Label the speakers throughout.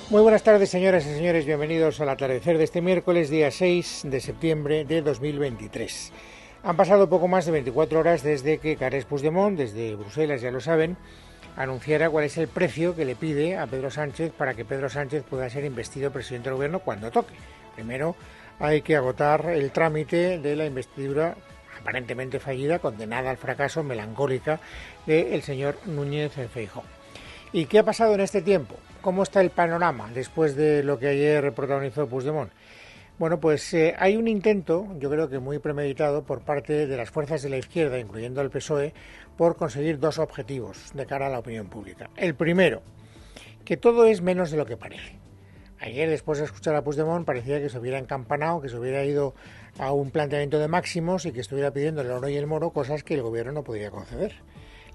Speaker 1: Muy buenas tardes, señoras y señores. Bienvenidos al atardecer de este miércoles, día 6 de septiembre de 2023. Han pasado poco más de 24 horas desde que Carles Puigdemont, desde Bruselas, ya lo saben, anunciara cuál es el precio que le pide a Pedro Sánchez para que Pedro Sánchez pueda ser investido presidente del gobierno cuando toque. Primero hay que agotar el trámite de la investidura aparentemente fallida, condenada al fracaso, melancólica, del señor Núñez Feijóo. ¿Y qué ha pasado en este tiempo? ¿Cómo está el panorama después de lo que ayer protagonizó Puigdemont? Bueno, pues hay un intento, yo creo que muy premeditado, por parte de las fuerzas de la izquierda, incluyendo el PSOE, por conseguir dos objetivos de cara a la opinión pública. El primero, que todo es menos de lo que parece. Ayer, después de escuchar a Puigdemont, parecía que se hubiera encampanado, que se hubiera ido a un planteamiento de máximos y que estuviera pidiendo el oro y el moro, cosas que el gobierno no podría conceder.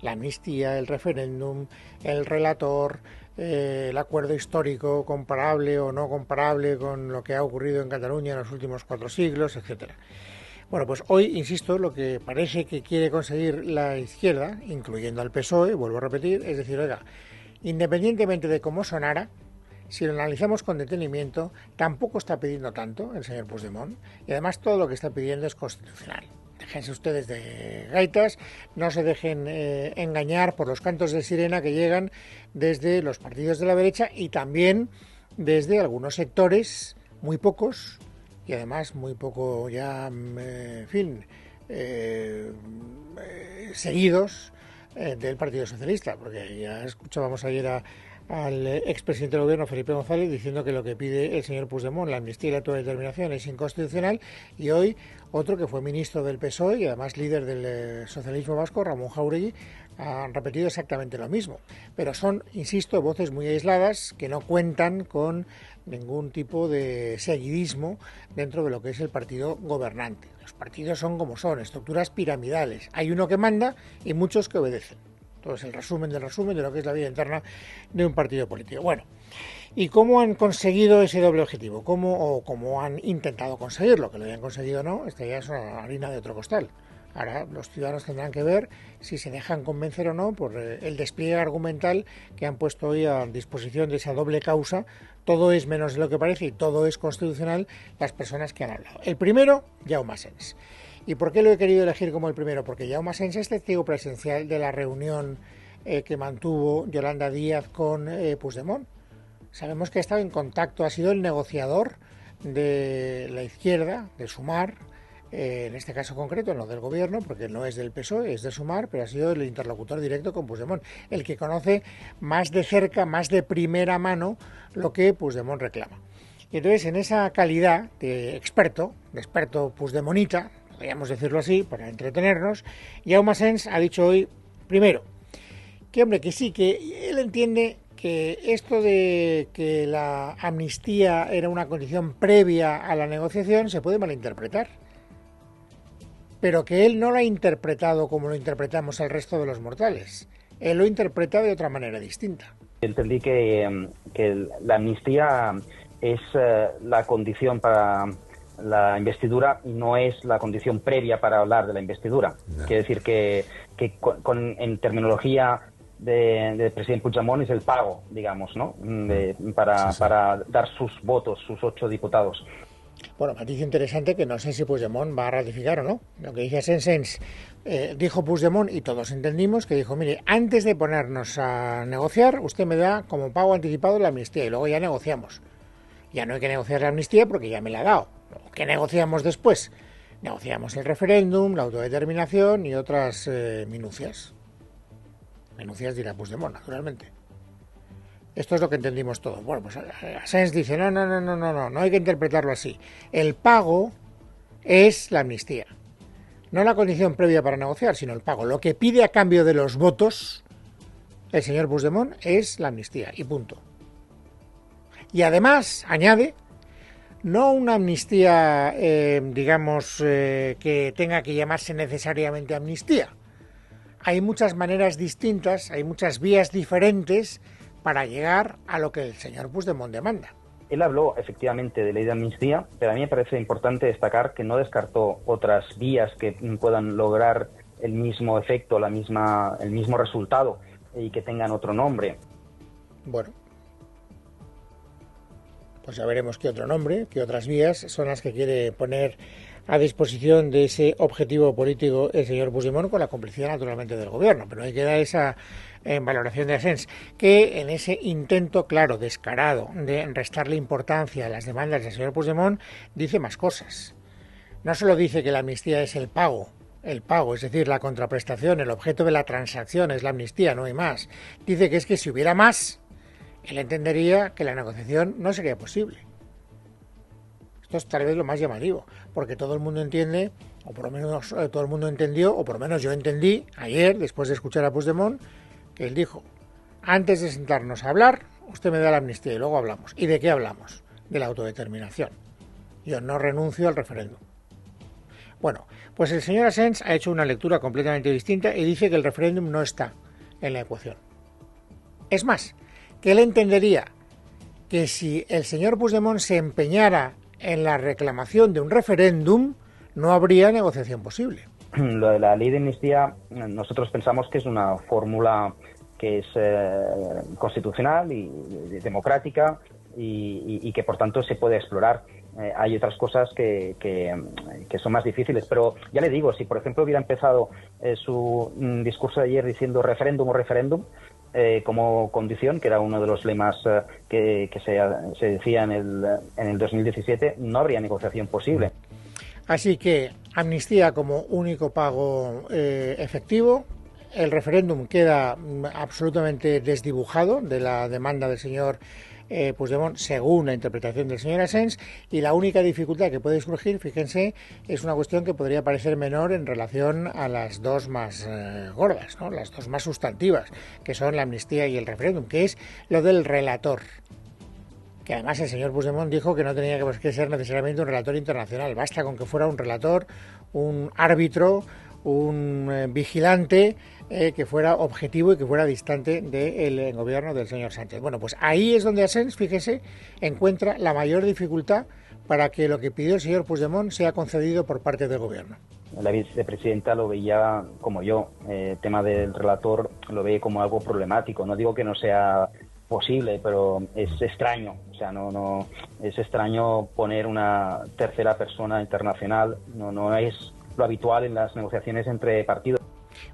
Speaker 1: La amnistía, el referéndum, el relator, el acuerdo histórico comparable o no comparable con lo que ha ocurrido en Cataluña en los últimos 4 siglos, etcétera. Bueno, pues hoy, insisto, lo que parece que quiere conseguir la izquierda, incluyendo al PSOE, vuelvo a repetir, es decir, oiga, independientemente de cómo sonara, si lo analizamos con detenimiento, tampoco está pidiendo tanto el señor Puigdemont, y además todo lo que está pidiendo es constitucional. Déjense ustedes de gaitas, no se dejen engañar por los cantos de sirena que llegan desde los partidos de la derecha y también desde algunos sectores, muy pocos, y además muy poco ya, en fin, seguidos del Partido Socialista, porque ya escuchábamos ayer al expresidente del gobierno, Felipe González, diciendo que lo que pide el señor Puigdemont, la amnistía y la autodeterminación, es inconstitucional, y hoy otro que fue ministro del PSOE y además líder del socialismo vasco, Ramón Jáuregui, han repetido exactamente lo mismo. Pero son, insisto, voces muy aisladas que no cuentan con ningún tipo de seguidismo dentro de lo que es el partido gobernante. Los partidos son como son, estructuras piramidales. Hay uno que manda y muchos que obedecen. Todo es el resumen de lo que es la vida interna de un partido político. Bueno, ¿y cómo han conseguido ese doble objetivo? ¿Cómo han intentado conseguirlo? Que lo hayan conseguido o no, esta ya es una harina de otro costal. Ahora los ciudadanos tendrán que ver si se dejan convencer o no por el despliegue argumental que han puesto hoy a disposición de esa doble causa. Todo es menos de lo que parece y todo es constitucional, las personas que han hablado. El primero, Jaume Asens. ¿Y por qué lo he querido elegir como el primero? Porque Jaume Asens es testigo presencial de la reunión que mantuvo Yolanda Díaz con Puigdemont. Sabemos que ha estado en contacto, ha sido el negociador de la izquierda, de Sumar, en este caso concreto, no del gobierno, porque no es del PSOE, es de Sumar, pero ha sido el interlocutor directo con Puigdemont, el que conoce más de cerca, más de primera mano, lo que Puigdemont reclama. Y entonces, en esa calidad de experto puigdemonita, podríamos decirlo así, para entretenernos, Jaume Asens ha dicho hoy, primero, que hombre, que sí, que él entiende que esto de que la amnistía era una condición previa a la negociación se puede malinterpretar, pero que él no lo ha interpretado como lo interpretamos el resto de los mortales. Él lo interpreta de otra manera distinta.
Speaker 2: Entendí que la amnistía es la condición para la investidura y no es la condición previa para hablar de la investidura. No. Quiere decir que en terminología de presidente Puigdemont es el pago, digamos, ¿no? Para dar sus votos, sus 8 diputados.
Speaker 1: Bueno, matiz interesante que no sé si Puigdemont va a ratificar o no. Lo que dice Asens, dijo Puigdemont y todos entendimos que dijo, mire, antes de ponernos a negociar, usted me da como pago anticipado la amnistía y luego ya negociamos. Ya no hay que negociar la amnistía porque ya me la ha dado. ¿Qué negociamos después? Negociamos el referéndum, la autodeterminación y otras minucias. Minucias dirá Puigdemont, naturalmente. Esto es lo que entendimos todos. Bueno, pues Asens dice, no hay que interpretarlo así. El pago es la amnistía. No la condición previa para negociar, sino el pago. Lo que pide a cambio de los votos el señor Puigdemont es la amnistía, y punto. Y además, añade, no una amnistía, que tenga que llamarse necesariamente amnistía. Hay muchas maneras distintas, hay muchas vías diferentes para llegar a lo que el señor Puigdemont demanda.
Speaker 2: Él habló efectivamente de ley de amnistía, pero a mí me parece importante destacar que no descartó otras vías que puedan lograr el mismo efecto, el mismo resultado y que tengan otro nombre.
Speaker 1: Bueno, pues ya veremos qué otro nombre, qué otras vías son las que quiere poner a disposición de ese objetivo político el señor Puigdemont, con la complicidad naturalmente del gobierno. Pero hay que dar esa valoración de Asens, que en ese intento claro, descarado, de restarle importancia a las demandas del señor Puigdemont, dice más cosas. No solo dice que la amnistía es el pago, es decir, la contraprestación, el objeto de la transacción es la amnistía, no hay más. Dice que es que si hubiera más, él entendería que la negociación no sería posible. Esto es tal vez lo más llamativo, porque todo el mundo entiende, o por lo menos todo el mundo entendió, o por lo menos yo entendí ayer, después de escuchar a Puigdemont, que él dijo: antes de sentarnos a hablar, usted me da la amnistía y luego hablamos. ¿Y de qué hablamos? De la autodeterminación. Yo no renuncio al referéndum. Bueno, pues el señor Asens ha hecho una lectura completamente distinta y dice que el referéndum no está en la ecuación. Es más, que él entendería que si el señor Puigdemont se empeñara en la reclamación de un referéndum, no habría negociación posible.
Speaker 2: Lo de la ley de amnistía, nosotros pensamos que es una fórmula que es constitucional y democrática y que por tanto se puede explorar. Hay otras cosas que son más difíciles, pero ya le digo, si por ejemplo hubiera empezado su discurso de ayer diciendo referéndum o referéndum como condición, que era uno de los lemas que se decía en el 2017, no habría negociación posible.
Speaker 1: Así que amnistía como único pago efectivo. El referéndum queda absolutamente desdibujado de la demanda del señor Puigdemont, según la interpretación del señor Asens, y la única dificultad que puede surgir, fíjense, es una cuestión que podría parecer menor en relación a las dos más gordas, ¿no? Las dos más sustantivas, que son la amnistía y el referéndum, que es lo del relator. Que además el señor Puigdemont dijo que no tenía que ser necesariamente un relator internacional, basta con que fuera un relator, un árbitro, un vigilante que fuera objetivo y que fuera distante del gobierno del señor Sánchez. Bueno, pues ahí es donde Asens, fíjese, encuentra la mayor dificultad para que lo que pidió el señor Puigdemont sea concedido por parte del gobierno.
Speaker 2: La vicepresidenta lo veía como yo, el tema del relator lo ve como algo problemático. No digo que no sea posible, pero es extraño, o sea, no es extraño poner una tercera persona internacional, no es lo habitual en las negociaciones entre partidos.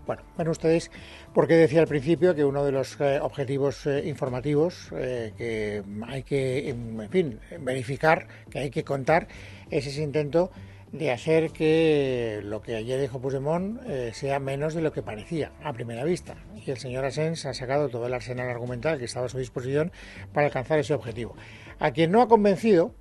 Speaker 1: Bueno, ven ustedes por qué decía al principio que uno de los objetivos informativos que hay que, en fin, verificar, que hay que contar, es ese intento de hacer que lo que ayer dijo Puigdemont sea menos de lo que parecía a primera vista. Y el señor Asens ha sacado todo el arsenal argumental que estaba a su disposición para alcanzar ese objetivo. A quien no ha convencido,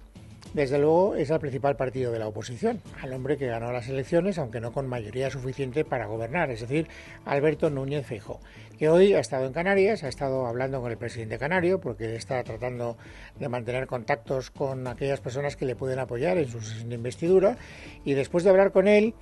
Speaker 1: desde luego, es al principal partido de la oposición, al hombre que ganó las elecciones, aunque no con mayoría suficiente para gobernar, es decir, Alberto Núñez Feijóo, que hoy ha estado en Canarias, ha estado hablando con el presidente canario, porque está tratando de mantener contactos con aquellas personas que le pueden apoyar en su sesión de investidura, y después de hablar con él,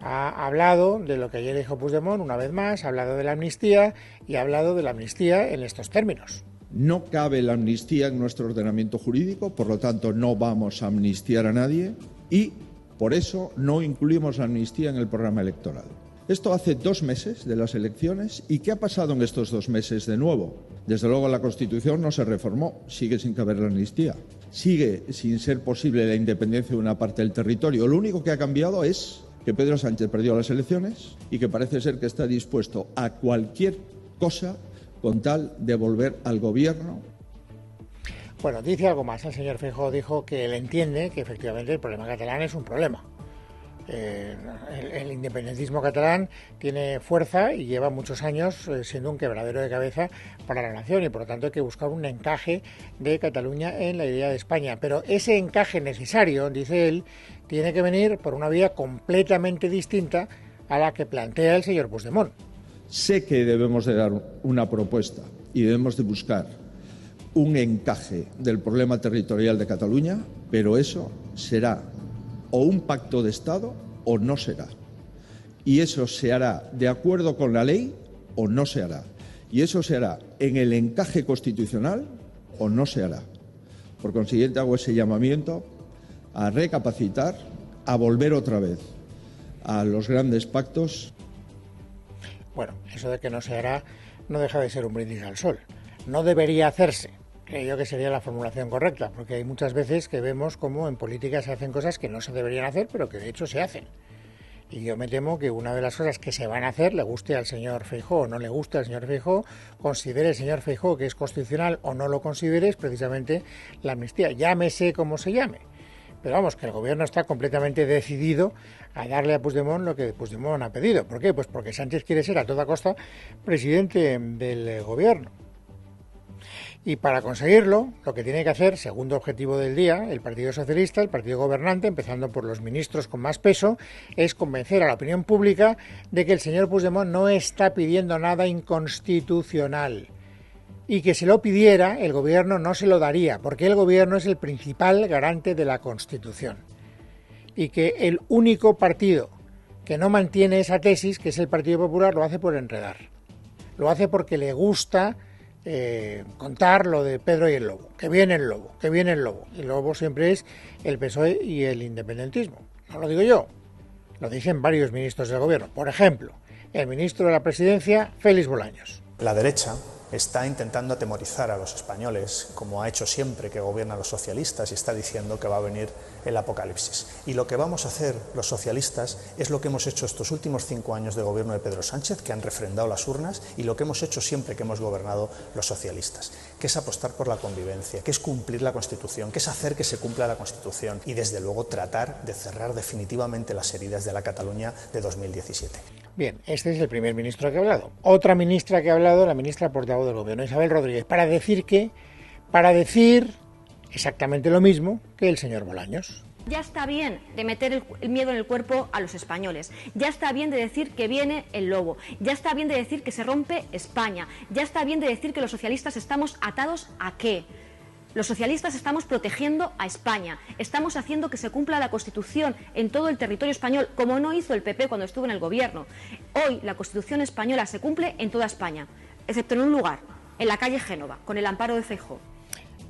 Speaker 1: ha hablado de lo que ayer dijo Puigdemont, una vez más, ha hablado de la amnistía, y ha hablado de la amnistía en estos términos.
Speaker 3: No cabe la amnistía en nuestro ordenamiento jurídico, por lo tanto no vamos a amnistiar a nadie y por eso no incluimos la amnistía en el programa electoral. Esto hace 2 meses de las elecciones y ¿qué ha pasado en estos 2 meses de nuevo? Desde luego la Constitución no se reformó, sigue sin caber la amnistía, sigue sin ser posible la independencia de una parte del territorio. Lo único que ha cambiado es que Pedro Sánchez perdió las elecciones y que parece ser que está dispuesto a cualquier cosa con tal de volver al gobierno.
Speaker 1: Bueno, dice algo más. El señor Feijóo dijo que él entiende que efectivamente el problema catalán es un problema. El independentismo catalán tiene fuerza y lleva muchos años siendo un quebradero de cabeza para la nación y por lo tanto hay que buscar un encaje de Cataluña en la idea de España. Pero ese encaje necesario, dice él, tiene que venir por una vía completamente distinta a la que plantea el señor Puigdemont.
Speaker 3: Sé que debemos de dar una propuesta y debemos de buscar un encaje del problema territorial de Cataluña, pero eso será o un pacto de Estado o no será. Y eso se hará de acuerdo con la ley o no se hará. Y eso se hará en el encaje constitucional o no se hará. Por consiguiente, hago ese llamamiento a recapacitar, a volver otra vez a los grandes pactos.
Speaker 1: Bueno, eso de que no se hará no deja de ser un brindis al sol. No debería hacerse. creo yo que sería la formulación correcta, porque hay muchas veces que vemos cómo en política se hacen cosas que no se deberían hacer, pero que de hecho se hacen. Y yo me temo que una de las cosas que se van a hacer, le guste al señor Feijóo o no le guste al señor Feijóo, considere el señor Feijóo que es constitucional o no lo considere, es precisamente la amnistía, llámese como se llame. Pero vamos, que el gobierno está completamente decidido a darle a Puigdemont lo que Puigdemont ha pedido. ¿Por qué? Pues porque Sánchez quiere ser a toda costa presidente del gobierno. Y para conseguirlo, lo que tiene que hacer, segundo objetivo del día, el Partido Socialista, el partido gobernante, empezando por los ministros con más peso, es convencer a la opinión pública de que el señor Puigdemont no está pidiendo nada inconstitucional. Y que si lo pidiera, el gobierno no se lo daría, porque el gobierno es el principal garante de la Constitución. Y que el único partido que no mantiene esa tesis, que es el Partido Popular, lo hace por enredar. Lo hace porque le gusta contar lo de Pedro y el lobo, que viene el lobo, que viene el lobo. Y el lobo siempre es el PSOE y el independentismo. No lo digo yo, lo dicen varios ministros del gobierno. Por ejemplo, el ministro de la Presidencia, Félix Bolaños.
Speaker 4: La derecha está intentando atemorizar a los españoles, como ha hecho siempre que gobiernan los socialistas, y está diciendo que va a venir el apocalipsis. Y lo que vamos a hacer los socialistas es lo que hemos hecho estos últimos 5 años de gobierno de Pedro Sánchez, que han refrendado las urnas, y lo que hemos hecho siempre que hemos gobernado los socialistas, que es apostar por la convivencia, que es cumplir la Constitución, que es hacer que se cumpla la Constitución y, desde luego, tratar de cerrar definitivamente las heridas de la Cataluña de 2017.
Speaker 1: Bien, este es el primer ministro que ha hablado. Otra ministra que ha hablado, la ministra portavoz del gobierno, Isabel Rodríguez, para decir exactamente lo mismo que el señor Bolaños.
Speaker 5: Ya está bien de meter el miedo en el cuerpo a los españoles, ya está bien de decir que viene el lobo, ya está bien de decir que se rompe España, ya está bien de decir que los socialistas estamos atados ¿a qué? Los socialistas estamos protegiendo a España, estamos haciendo que se cumpla la Constitución en todo el territorio español, como no hizo el PP cuando estuvo en el gobierno. Hoy la Constitución española se cumple en toda España, excepto en un lugar, en la calle Génova, con el amparo de Feijóo.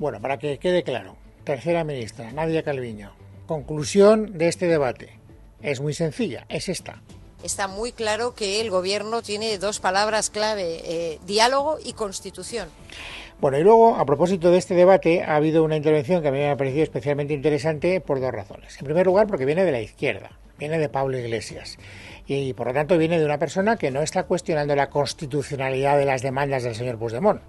Speaker 1: Bueno, para que quede claro, tercera ministra, Nadia Calviño, conclusión de este debate es muy sencilla, es esta.
Speaker 6: Está muy claro que el gobierno tiene 2 palabras clave, diálogo y Constitución.
Speaker 1: Bueno, y luego, a propósito de este debate, ha habido una intervención que a mí me ha parecido especialmente interesante por 2 razones. En primer lugar, porque viene de la izquierda, viene de Pablo Iglesias, y por lo tanto viene de una persona que no está cuestionando la constitucionalidad de las demandas del señor Puigdemont.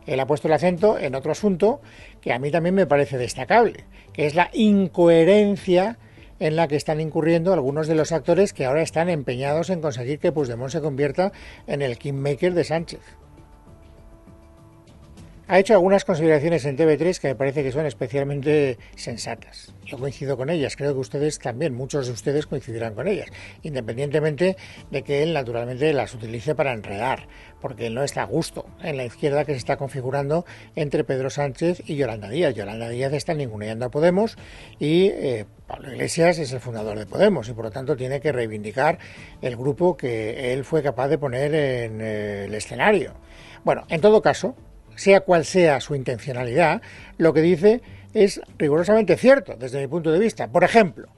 Speaker 1: Él ha puesto el acento en otro asunto que a mí también me parece destacable, que es la incoherencia en la que están incurriendo algunos de los actores que ahora están empeñados en conseguir que Puigdemont se convierta en el kingmaker de Sánchez. Ha hecho algunas consideraciones en TV3 que me parece que son especialmente sensatas. Yo coincido con ellas, creo que ustedes también, muchos de ustedes coincidirán con ellas, independientemente de que él naturalmente las utilice para enredar, porque él no está a gusto en la izquierda que se está configurando entre Pedro Sánchez y Yolanda Díaz. Yolanda Díaz está ninguneando a Podemos y Pablo Iglesias es el fundador de Podemos y por lo tanto tiene que reivindicar el grupo que él fue capaz de poner en el escenario. Bueno, en todo caso, sea cual sea su intencionalidad, lo que dice es rigurosamente cierto desde mi punto de vista. Por ejemplo,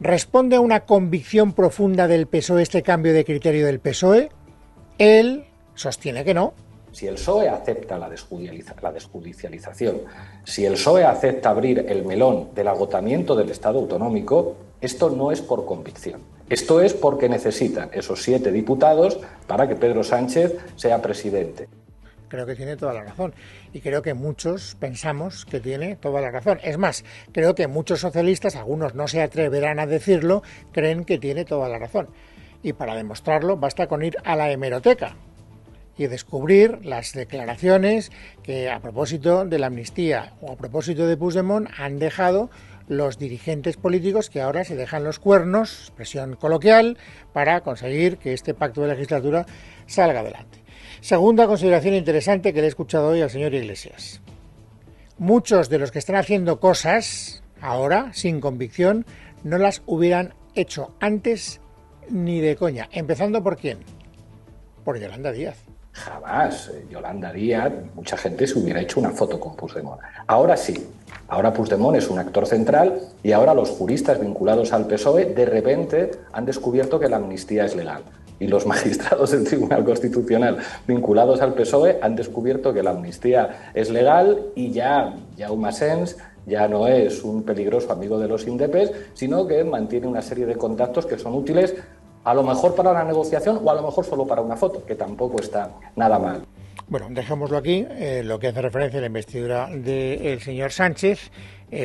Speaker 1: ¿responde a una convicción profunda del PSOE este cambio de criterio del PSOE? Él sostiene que no.
Speaker 7: Si el PSOE acepta la desjudicialización, si el PSOE acepta abrir el melón del agotamiento del Estado autonómico, esto no es por convicción. Esto es porque necesitan esos 7 diputados para que Pedro Sánchez sea presidente.
Speaker 1: Creo que tiene toda la razón y creo que muchos pensamos que tiene toda la razón. Es más, creo que muchos socialistas, algunos no se atreverán a decirlo, creen que tiene toda la razón. Y para demostrarlo basta con ir a la hemeroteca y descubrir las declaraciones que a propósito de la amnistía o a propósito de Puigdemont han dejado los dirigentes políticos que ahora se dejan los cuernos, expresión coloquial, para conseguir que este pacto de legislatura salga adelante. Segunda consideración interesante que le he escuchado hoy al señor Iglesias. Muchos de los que están haciendo cosas ahora, sin convicción, no las hubieran hecho antes ni de coña. Empezando por ¿quién? Por Yolanda Díaz.
Speaker 7: Jamás. Yolanda Díaz, mucha gente se hubiera hecho una foto con Puigdemont. Ahora sí. Ahora Puigdemont es un actor central y ahora los juristas vinculados al PSOE de repente han descubierto que la amnistía es legal. y los magistrados del Tribunal Constitucional vinculados al PSOE han descubierto que la amnistía es legal y ya Jaume Asens ya no es un peligroso amigo de los indepes, sino que mantiene una serie de contactos que son útiles a lo mejor para la negociación o a lo mejor solo para una foto, que tampoco está nada mal.
Speaker 1: Bueno, dejémoslo aquí, lo que hace referencia a la investidura del señor Sánchez,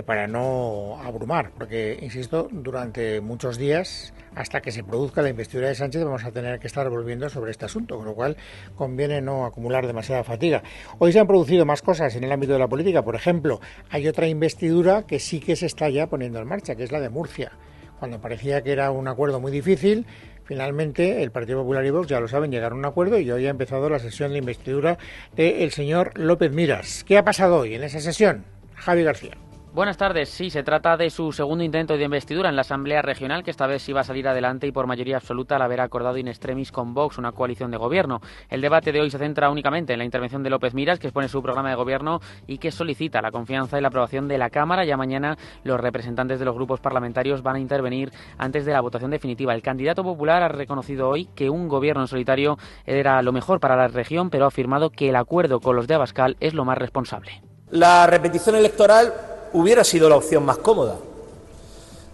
Speaker 1: para no abrumar, porque, insisto, durante muchos días, hasta que se produzca la investidura de Sánchez, vamos a tener que estar volviendo sobre este asunto, con lo cual conviene no acumular demasiada fatiga. Hoy se han producido más cosas en el ámbito de la política. Por ejemplo, hay otra investidura que sí que se está ya poniendo en marcha, que es la de Murcia. Cuando parecía que era un acuerdo muy difícil, finalmente el Partido Popular y Vox, ya lo saben, llegaron a un acuerdo y hoy ha empezado la sesión de investidura del señor López Miras. ¿Qué ha pasado hoy en esa sesión? Javi García.
Speaker 8: Buenas tardes. Sí, se trata de su segundo intento de investidura en la Asamblea Regional, que esta vez iba a salir adelante y por mayoría absoluta al haber acordado in extremis con Vox una coalición de gobierno. El debate de hoy se centra únicamente en la intervención de López Miras, que expone su programa de gobierno y que solicita la confianza y la aprobación de la Cámara. Ya mañana los representantes de los grupos parlamentarios van a intervenir antes de la votación definitiva. El candidato popular ha reconocido hoy que un gobierno en solitario era lo mejor para la región, pero ha afirmado que el acuerdo con los de Abascal es lo más responsable.
Speaker 9: La repetición electoral hubiera sido la opción más cómoda,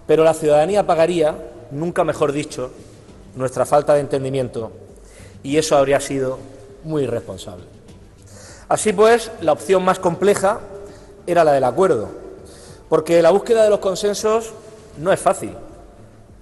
Speaker 9: pero la ciudadanía pagaría, nunca mejor dicho, nuestra falta de entendimiento, y eso habría sido muy irresponsable. Así pues, la opción más compleja era la del acuerdo, porque la búsqueda de los consensos no es fácil,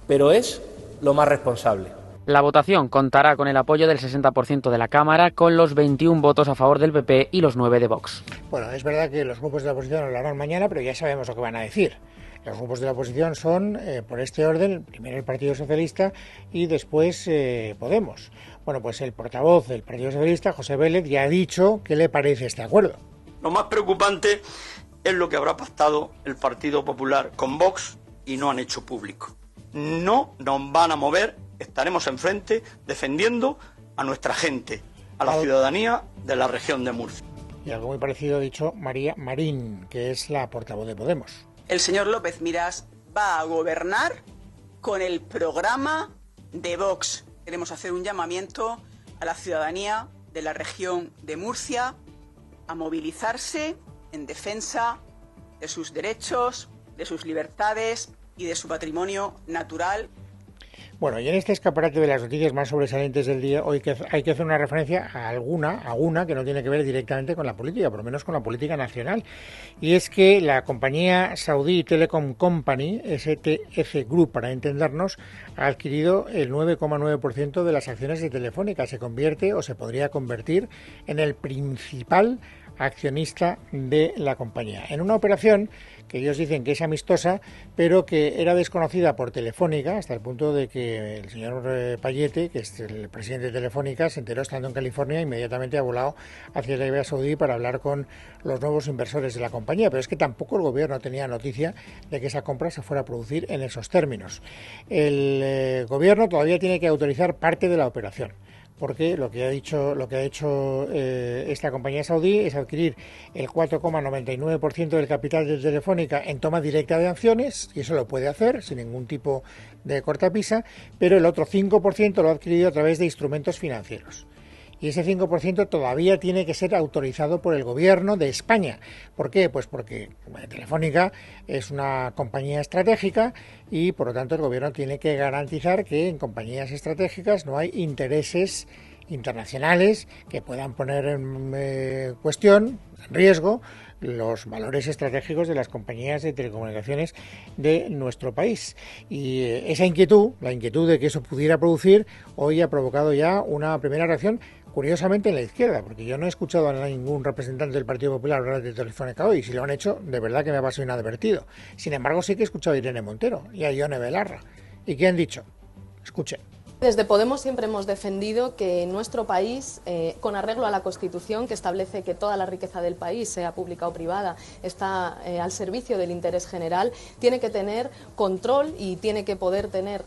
Speaker 9: pero es lo más responsable.
Speaker 8: La votación contará con el apoyo del 60% de la Cámara, con los 21 votos a favor del PP y los 9 de Vox.
Speaker 1: Bueno, es verdad que los grupos de la oposición hablarán mañana, pero ya sabemos lo que van a decir. Los grupos de la oposición son, por este orden, primero el Partido Socialista y después Podemos. Bueno, pues el portavoz del Partido Socialista, José Vélez, ya ha dicho qué le parece este acuerdo.
Speaker 10: Lo más preocupante es lo que habrá pactado el Partido Popular con Vox y no han hecho público. No nos van a mover. Estaremos enfrente defendiendo a nuestra gente, a la ciudadanía de la región de Murcia.
Speaker 1: Y algo muy parecido ha dicho María Marín, que es la portavoz de Podemos.
Speaker 11: El señor López Miras va a gobernar con el programa de Vox. Queremos hacer un llamamiento a la ciudadanía de la región de Murcia a movilizarse en defensa de sus derechos, de sus libertades y de su patrimonio natural.
Speaker 1: Bueno, y en este escaparate de las noticias más sobresalientes del día, hoy hay que hacer una referencia a alguna que no tiene que ver directamente con la política, por lo menos con la política nacional. Y es que la compañía Saudi Telecom Company, STF Group para entendernos, ha adquirido el 9,9% de las acciones de Telefónica. Se convierte o se podría convertir en el principal accionista de la compañía. En una operación que ellos dicen que es amistosa, pero que era desconocida por Telefónica, hasta el punto de que el señor Payete, que es el presidente de Telefónica, se enteró estando en California, inmediatamente ha volado hacia Arabia Saudí para hablar con los nuevos inversores de la compañía, pero es que tampoco el gobierno tenía noticia de que esa compra se fuera a producir en esos términos. El gobierno todavía tiene que autorizar parte de la operación, porque lo que ha hecho esta compañía saudí es adquirir el 4,99% del capital de Telefónica en toma directa de acciones, y eso lo puede hacer sin ningún tipo de cortapisa, pero el otro 5% lo ha adquirido a través de instrumentos financieros. Y ese 5% todavía tiene que ser autorizado por el gobierno de España. ¿Por qué? Pues porque Telefónica es una compañía estratégica y, por lo tanto, el gobierno tiene que garantizar que en compañías estratégicas no hay intereses internacionales que puedan poner en cuestión, en riesgo, los valores estratégicos de las compañías de telecomunicaciones de nuestro país. Y esa inquietud, la inquietud de que eso pudiera producir, hoy ha provocado ya una primera reacción, curiosamente en la izquierda, porque yo no he escuchado a ningún representante del Partido Popular hablar de Telefónica hoy, y si lo han hecho, de verdad que me ha pasado inadvertido. Sin embargo, sí que he escuchado a Irene Montero y a Ione Belarra. ¿Y qué han dicho? Escuchen.
Speaker 12: Desde Podemos siempre hemos defendido que nuestro país, con arreglo a la Constitución, que establece que toda la riqueza del país, sea pública o privada, está al servicio del interés general, tiene que tener control y tiene que poder tener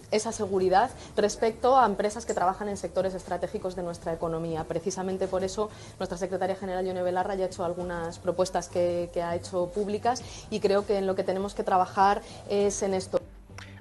Speaker 12: esa seguridad respecto a empresas que trabajan en sectores estratégicos de nuestra economía. Precisamente por eso nuestra secretaria general, Ione Belarra, ya ha hecho algunas propuestas que ha hecho públicas, y creo que en lo que tenemos que trabajar es en esto.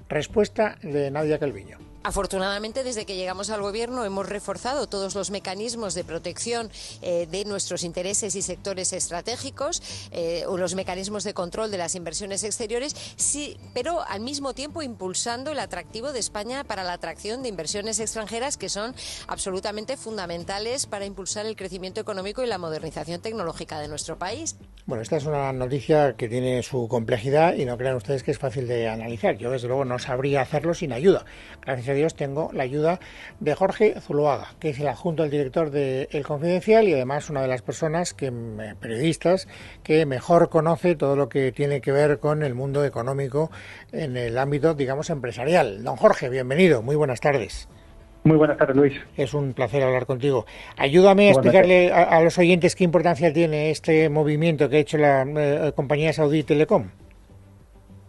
Speaker 1: Respuesta de Nadia Calviño.
Speaker 6: Afortunadamente, desde que llegamos al Gobierno hemos reforzado todos los mecanismos de protección de nuestros intereses y sectores estratégicos, o los mecanismos de control de las inversiones exteriores, sí, pero al mismo tiempo impulsando el atractivo de España para la atracción de inversiones extranjeras, que son absolutamente fundamentales para impulsar el crecimiento económico y la modernización tecnológica de nuestro país.
Speaker 1: Bueno, esta es una noticia que tiene su complejidad y no crean ustedes que es fácil de analizar. Yo, desde luego, no sabría hacerlo sin ayuda. Gracias a Dios tengo la ayuda de Jorge Zuloaga, que es el adjunto al director de El Confidencial y además una de las personas periodistas que mejor conoce todo lo que tiene que ver con el mundo económico en el ámbito, digamos, empresarial. Don Jorge, bienvenido. Muy buenas tardes.
Speaker 13: Muy buenas tardes, Luis.
Speaker 1: Es un placer hablar contigo. Ayúdame a explicarle a los oyentes qué importancia tiene este movimiento que ha hecho la compañía saudí Telecom.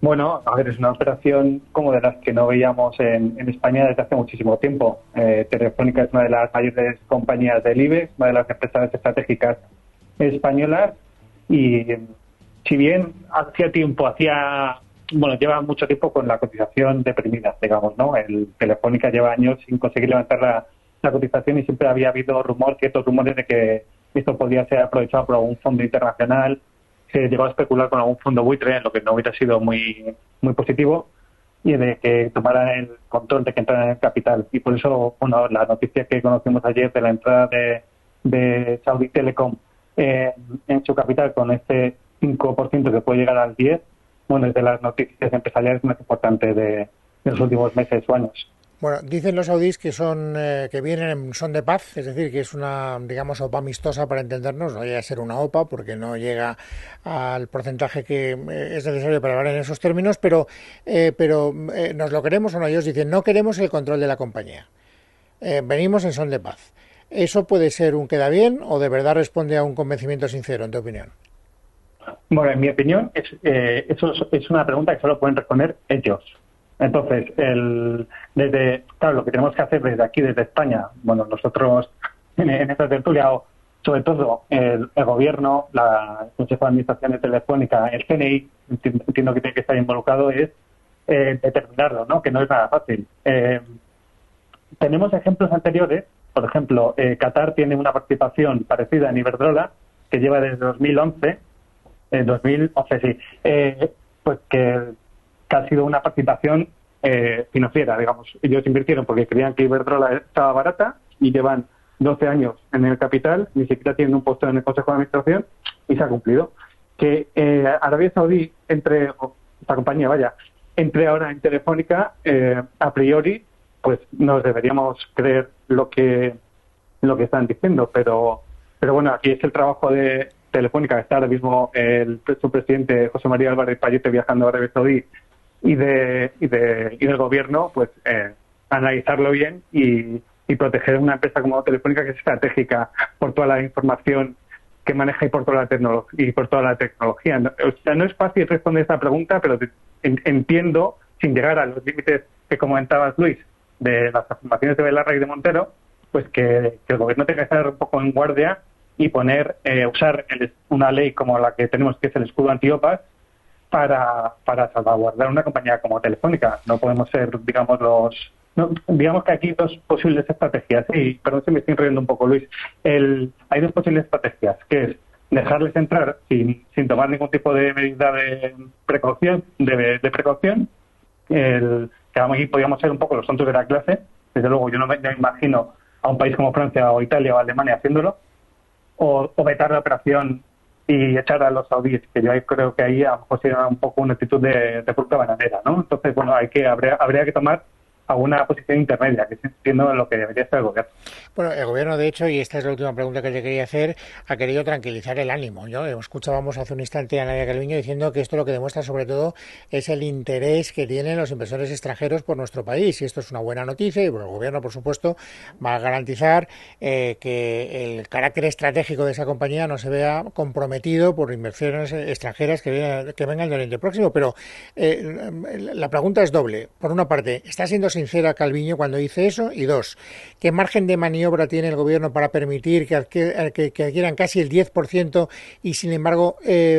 Speaker 13: Bueno, a ver, es una operación como de las que no veíamos en España desde hace muchísimo tiempo. Telefónica es una de las mayores compañías del IBEX, una de las empresas estratégicas españolas, y si bien lleva mucho tiempo con la cotización deprimida, digamos, ¿no? El Telefónica lleva años sin conseguir levantar la cotización y siempre había habido ciertos rumores de que esto podía ser aprovechado por algún fondo internacional. Se llegó a especular con algún fondo buitre, lo que no hubiera sido muy positivo, y de que tomaran el control, de que entraran en el capital. Y por eso, bueno, la noticia que conocimos ayer de la entrada de Saudi Telecom en su capital con este 5% que puede llegar al 10%, bueno, es de las noticias empresariales más importantes de los últimos meses o años.
Speaker 1: Bueno, dicen los saudíes que que vienen en son de paz, es decir, que es una, digamos, OPA amistosa para entendernos, no llega a ser una OPA porque no llega al porcentaje que es necesario para hablar en esos términos, pero ¿nos lo queremos o no? Ellos dicen, no queremos el control de la compañía, venimos en son de paz. ¿Eso puede ser un queda bien o de verdad responde a un convencimiento sincero, en tu opinión?
Speaker 13: Bueno, en mi opinión, eso es una pregunta que solo pueden responder ellos. Entonces, lo que tenemos que hacer desde aquí, desde España, bueno, nosotros en esta tertulia, sobre todo el Gobierno, el Consejo de Administración de Telefónica, el CNI, entiendo que tiene que estar involucrado, es determinarlo, ¿no? Que no es nada fácil. Tenemos ejemplos anteriores, por ejemplo, Qatar tiene una participación parecida en Iberdrola, que lleva desde 2011, pues que ha sido una participación financiera, digamos. Ellos invirtieron porque creían que Iberdrola estaba barata y llevan 12 años en el capital, ni siquiera tienen un puesto en el Consejo de Administración y se ha cumplido. Que Arabia Saudí entre ahora en Telefónica, a priori, pues nos deberíamos creer lo que están diciendo, pero bueno, aquí es el trabajo de Telefónica, que está ahora mismo su presidente José María Álvarez Payete viajando a Arabia Saudí y del Gobierno, pues analizarlo bien y proteger una empresa como Telefónica, que es estratégica por toda la información que maneja y por toda la tecnología. O sea, no es fácil responder esta pregunta, pero entiendo, sin llegar a los límites que comentabas, Luis, de las afirmaciones de Belarra y de Montero, pues que el Gobierno tenga que estar un poco en guardia y usar una ley como la que tenemos, que es el escudo antiopas, para salvaguardar una compañía como Telefónica. No podemos ser, digamos que aquí hay dos posibles estrategias. Sí, perdón si me estoy enrollando un poco, Luis. Hay dos posibles estrategias, que es dejarles entrar sin tomar ningún tipo de medida de precaución, que aquí podríamos ser un poco los tontos de la clase. Desde luego, yo no me imagino a un país como Francia o Italia o Alemania haciéndolo, o vetar la operación y echar a los saudíes, que yo creo que ahí a lo mejor sería un poco una actitud de fruta bananera, ¿no? Entonces, bueno, habría que tomar a una posición intermedia, que entiendo lo que debería ser el Gobierno.
Speaker 1: Bueno, el Gobierno, de hecho, y esta es la última pregunta que te quería hacer, ha querido tranquilizar el ánimo. ¿No? Escuchábamos hace un instante a Nadia Calviño diciendo que esto lo que demuestra sobre todo es el interés que tienen los inversores extranjeros por nuestro país, y esto es una buena noticia, y el Gobierno, por supuesto, va a garantizar que el carácter estratégico de esa compañía no se vea comprometido por inversiones extranjeras que vengan del Oriente Próximo. Pero la pregunta es doble. Por una parte, ¿está siendo sincera Calviño cuando dice eso? Y dos, ¿qué margen de maniobra tiene el Gobierno para permitir que adquieran casi el 10% y, sin embargo,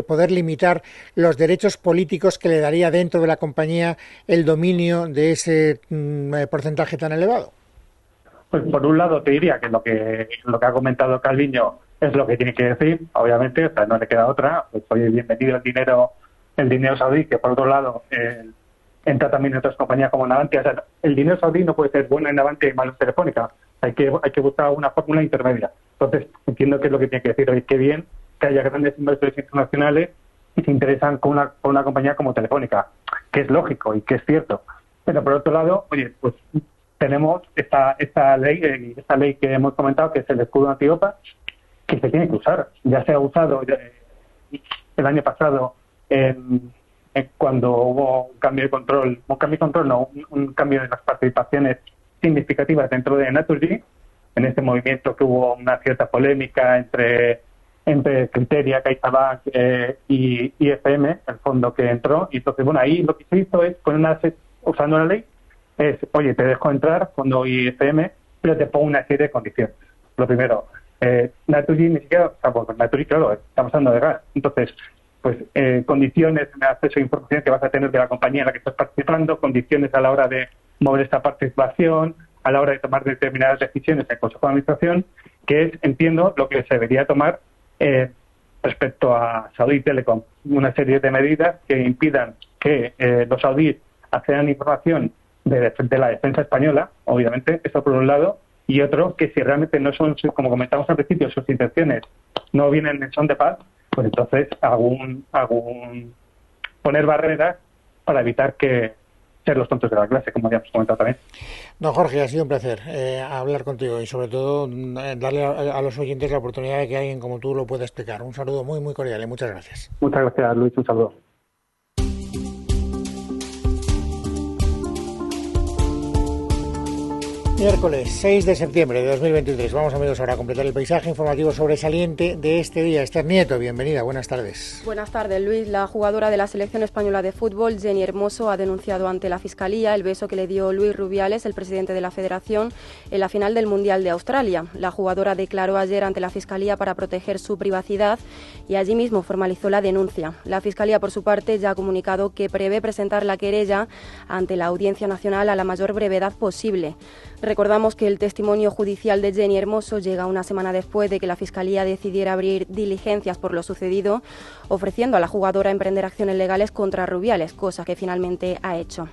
Speaker 1: poder limitar los derechos políticos que le daría dentro de la compañía el dominio de ese porcentaje tan elevado?
Speaker 13: Pues por un lado te diría que lo que ha comentado Calviño es lo que tiene que decir, obviamente, o sea, no le queda otra. Pues oye, bienvenido el dinero saudí, que por otro lado entra también en otras compañías como Navantia. O sea, el dinero saudí no puede ser bueno en Navantia y malo en Telefónica. Hay que buscar una fórmula intermedia. Entonces, entiendo que es lo que tiene que decir. Oye, qué bien que haya grandes inversores internacionales y se interesan con una compañía como Telefónica, que es lógico y que es cierto. Pero por otro lado, oye, pues tenemos esta ley que hemos comentado, que es el escudo anti-OPA, que se tiene que usar. Ya se ha usado el año pasado cuando hubo un cambio de control de las participaciones significativas dentro de Naturgy, en este movimiento que hubo una cierta polémica entre Criteria, CaixaBank y IFM, el fondo que entró. Y entonces, bueno, ahí lo que se hizo es, usando la ley, oye, te dejo entrar fondo IFM, pero te pongo una serie de condiciones. Lo primero, Naturgy ni siquiera, porque Naturgy, claro, estamos hablando de gas. Entonces, pues condiciones de acceso a información que vas a tener de la compañía en la que estás participando, condiciones a la hora de mover esta participación, a la hora de tomar determinadas decisiones en el Consejo de Administración, que es, entiendo, lo que se debería tomar respecto a Saudi Telecom. Una serie de medidas que impidan que los saudíes accedan a información de la defensa española, obviamente, eso por un lado, y otro, que si realmente no son, como comentamos al principio, sus intenciones no vienen en son de paz, pues entonces poner barreras para evitar que ser los tontos de la clase, como ya hemos comentado también.
Speaker 1: Don Jorge, ha sido un placer hablar contigo y sobre todo darle a los oyentes la oportunidad de que alguien como tú lo pueda explicar. Un saludo muy, muy cordial y muchas gracias.
Speaker 13: Muchas gracias, Luis. Un saludo.
Speaker 1: Miércoles 6 de septiembre de 2023. Vamos, amigos, ahora a completar el paisaje informativo sobresaliente de este día. Esther Nieto, bienvenida, buenas tardes.
Speaker 14: Buenas tardes, Luis. La jugadora de la selección española de fútbol, Jenny Hermoso, ha denunciado ante la Fiscalía el beso que le dio Luis Rubiales, el presidente de la Federación, en la final del Mundial de Australia. La jugadora declaró ayer ante la Fiscalía para proteger su privacidad y allí mismo formalizó la denuncia. La Fiscalía, por su parte, ya ha comunicado que prevé presentar la querella ante la Audiencia Nacional a la mayor brevedad posible. Recordamos que el testimonio judicial de Jenny Hermoso llega una semana después de que la Fiscalía decidiera abrir diligencias por lo sucedido, ofreciendo a la jugadora emprender acciones legales contra Rubiales, cosa que finalmente ha hecho.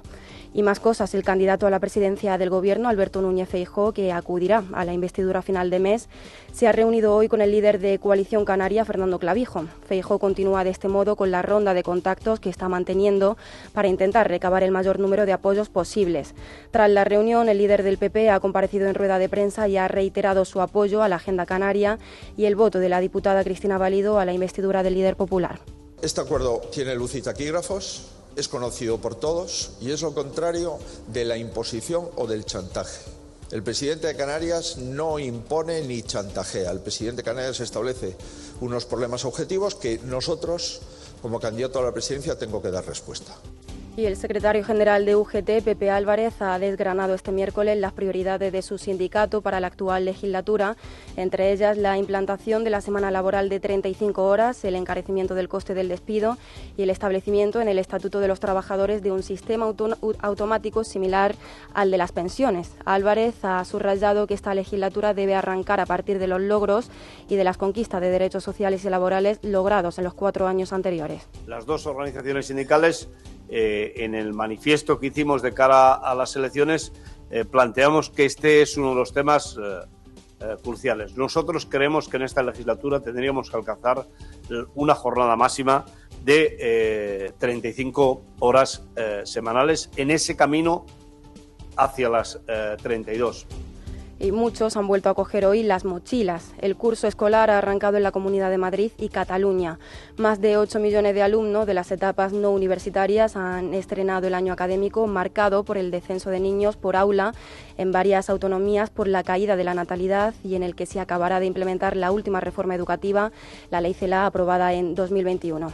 Speaker 14: Y más cosas, el candidato a la presidencia del Gobierno, Alberto Núñez Feijóo, que acudirá a la investidura final de mes, se ha reunido hoy con el líder de Coalición Canaria, Fernando Clavijo. Feijóo continúa de este modo con la ronda de contactos que está manteniendo para intentar recabar el mayor número de apoyos posibles. Tras la reunión, el líder del PP ha comparecido en rueda de prensa y ha reiterado su apoyo a la agenda canaria y el voto de la diputada Cristina Valido a la investidura del líder popular.
Speaker 3: Este acuerdo tiene luz y taquígrafos. Es conocido por todos y es lo contrario de la imposición o del chantaje. El presidente de Canarias no impone ni chantajea. El presidente de Canarias establece unos problemas objetivos que nosotros, como candidato a la presidencia, tengo que dar respuesta.
Speaker 14: Y el secretario general de UGT, Pepe Álvarez, ha desgranado este miércoles las prioridades de su sindicato para la actual legislatura, entre ellas la implantación de la semana laboral de 35 horas, el encarecimiento del coste del despido y el establecimiento en el Estatuto de los Trabajadores de un sistema automático similar al de las pensiones. Álvarez ha subrayado que esta legislatura debe arrancar a partir de los logros y de las conquistas de derechos sociales y laborales logrados en los 4 años anteriores.
Speaker 15: Las dos organizaciones sindicales, en el manifiesto que hicimos de cara a las elecciones, planteamos que este es uno de los temas cruciales. Nosotros creemos que en esta legislatura tendríamos que alcanzar una jornada máxima de 35 horas semanales en ese camino hacia las 32.
Speaker 14: Y muchos han vuelto a coger hoy las mochilas. El curso escolar ha arrancado en la Comunidad de Madrid y Cataluña. Más de 8 millones de alumnos de las etapas no universitarias han estrenado el año académico marcado por el descenso de niños por aula en varias autonomías por la caída de la natalidad y en el que se acabará de implementar la última reforma educativa, la Ley CELA, aprobada en 2021.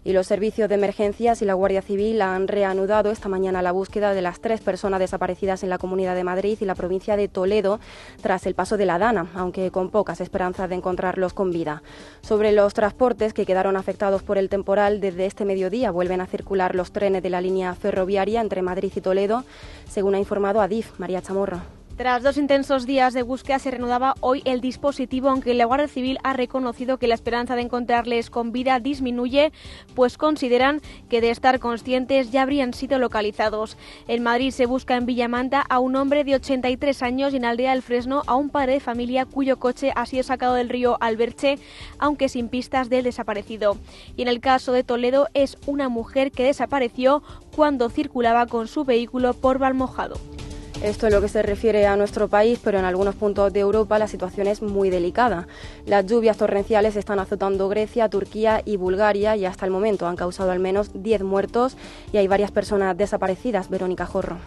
Speaker 14: Y los servicios de emergencias y la Guardia Civil han reanudado esta mañana la búsqueda de las 3 personas desaparecidas en la Comunidad de Madrid y la provincia de Toledo tras el paso de la Dana, aunque con pocas esperanzas de encontrarlos con vida. Sobre los transportes que quedaron afectados por el temporal, desde este mediodía vuelven a circular los trenes de la línea ferroviaria entre Madrid y Toledo, según ha informado Adif. María Chamorro.
Speaker 16: Tras 2 intensos días de búsqueda se reanudaba hoy el dispositivo, aunque la Guardia Civil ha reconocido que la esperanza de encontrarles con vida disminuye, pues consideran que de estar conscientes ya habrían sido localizados. En Madrid se busca en Villamanta a un hombre de 83 años y en Aldea del Fresno a un padre de familia cuyo coche ha sido sacado del río Alberche, aunque sin pistas del desaparecido. Y en el caso de Toledo es una mujer que desapareció cuando circulaba con su vehículo por Valmojado.
Speaker 14: Esto es lo que se refiere a nuestro país, pero en algunos puntos de Europa la situación es muy delicada. Las lluvias torrenciales están azotando Grecia, Turquía y Bulgaria y hasta el momento han causado al menos 10 muertos y hay varias personas desaparecidas. Verónica Jorro.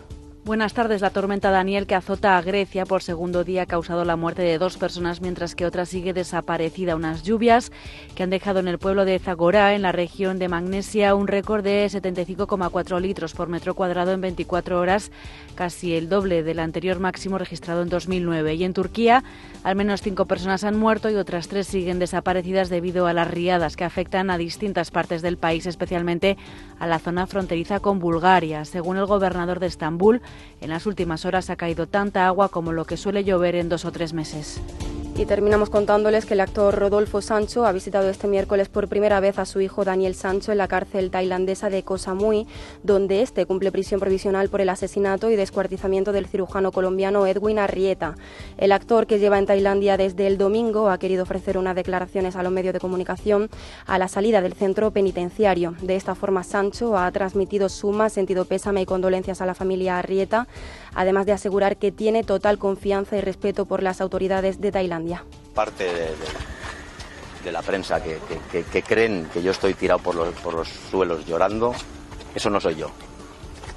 Speaker 17: Buenas tardes. La tormenta Daniel, que azota a Grecia por segundo día, ha causado la muerte de 2 personas, mientras que otra sigue desaparecida. Unas lluvias que han dejado en el pueblo de Zagorá, en la región de Magnesia, un récord de 75,4 litros por metro cuadrado en 24 horas, casi el doble del anterior máximo registrado en 2009. Y en Turquía, al menos 5 personas han muerto y otras 3 siguen desaparecidas debido a las riadas que afectan a distintas partes del país, especialmente a la zona fronteriza con Bulgaria. Según el gobernador de Estambul, en las últimas horas ha caído tanta agua como lo que suele llover en 2 o 3 meses.
Speaker 14: Y terminamos contándoles que el actor Rodolfo Sancho ha visitado este miércoles por primera vez a su hijo Daniel Sancho en la cárcel tailandesa de Koh Samui, donde este cumple prisión provisional por el asesinato y descuartizamiento del cirujano colombiano Edwin Arrieta. El actor, que lleva en Tailandia desde el domingo, ha querido ofrecer unas declaraciones a los medios de comunicación a la salida del centro penitenciario. De esta forma, Sancho ha transmitido su más sentido pésame y condolencias a la familia Arrieta, además de asegurar que tiene total confianza y respeto por las autoridades de Tailandia.
Speaker 18: Parte de la prensa que creen que yo estoy tirado por los suelos llorando, eso no soy yo,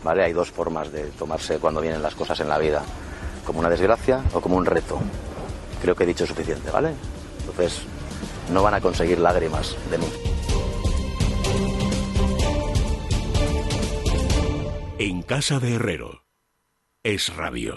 Speaker 18: ¿vale? Hay 2 formas de tomarse cuando vienen las cosas en la vida, como una desgracia o como un reto. Creo que he dicho suficiente, ¿vale? Entonces, no van a conseguir lágrimas de mí.
Speaker 19: En casa de Herrero, Es Radio.